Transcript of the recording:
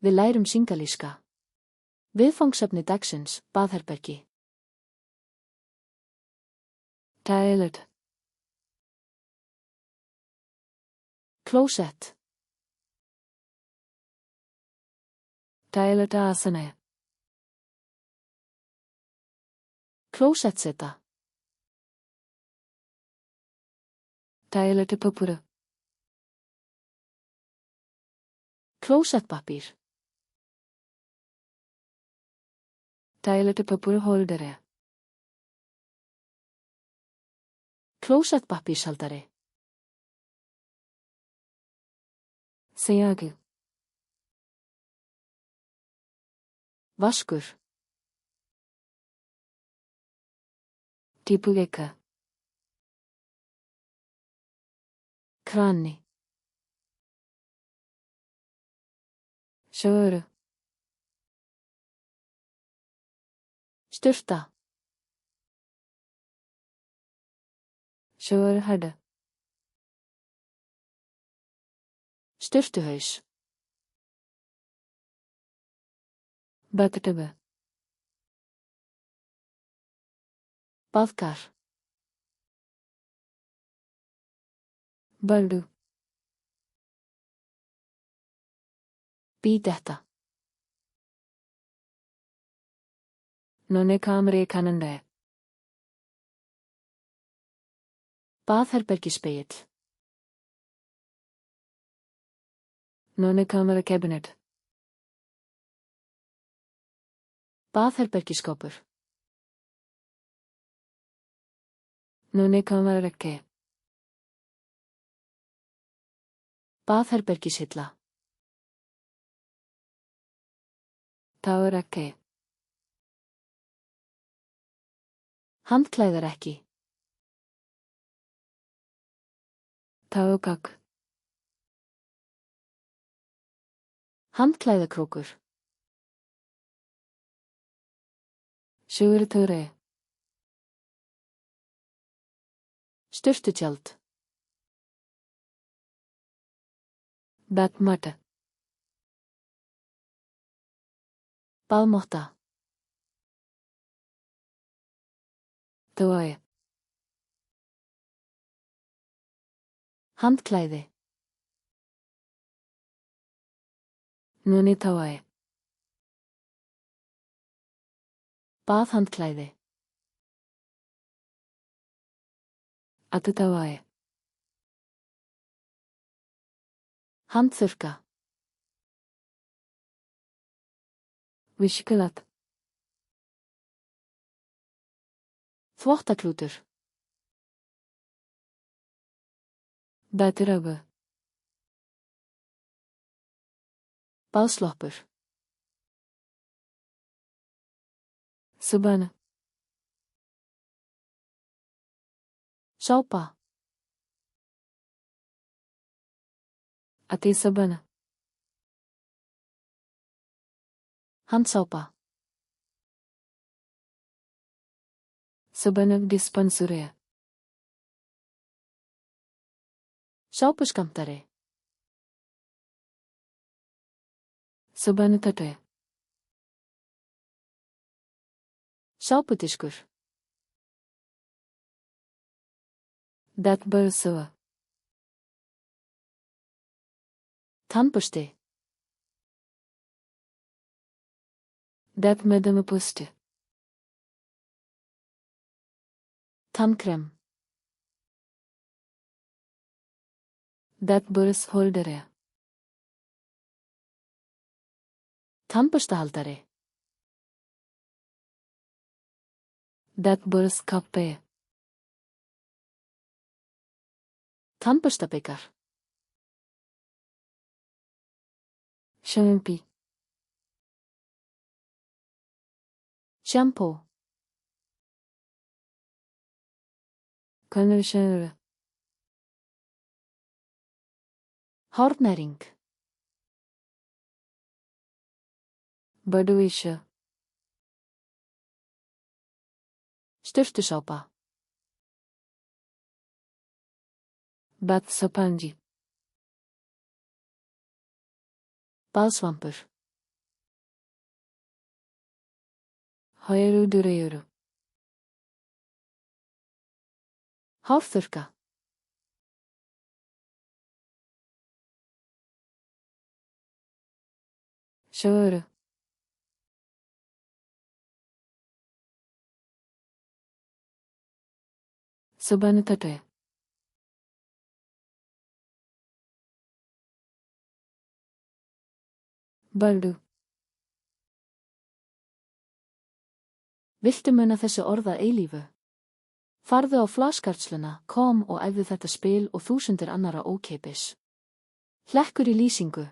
Við lærum singalíska. Viðfangsefni dagsins, baðherbergi. Toilet. Klósett. Toilet asana. Klósettseta. Toilet papier. Klósettpappír. Toilet papier holder. Klósettpappírshaldari. Seg. Vaskur. Tipugeka. Krani. Sjóru. Sturta. Sjóru hada. Sturtuhaus. Bakataba. Baðkar. Baldu. Bídetta. Nonne kamre kanande. Baðherbergispegill. Nonne kamera cabinet. Baðherbergiskápur. Nonne kamera rekke. Baðherbergishilla. Tárakke. Handklæðarekki. Tákak. Handklæðakrókur. Sjúrture. Sturtutjald. Bakmata. Baðmotta. Tói. Handklæði. Nonni tói. Baðhandklæði. Atu tói. Handþurrka. Vishkalat. Þvottaklútur. Batirabu. Baðsloppur. Subana. Sápa. Ati subana. Handsápa. Subana dispensure. Sápuskamtari. Subana tate. Sápudiskur. Dat bursua. Tannbursti. Dat medame pusti. Tannkrem. Dat burs holdere. Tannburstahaldari. Dat burs kappe. Tannburstabikar. Shampi. Shampoo. Conditioner. Hárnæring. Baduisha. Sturtusápa. Bat sapanji. Baðsvampur. Hayır duruyorum. Hárþurrka. Şöyle. Sobanı tataya. Baldu. Viltu muna þessi orð að eilífu? Farðu á flaskartsluna, kom og æfðu þetta spil og þúsundir annara ókeypis. Hlekkur í lýsingu.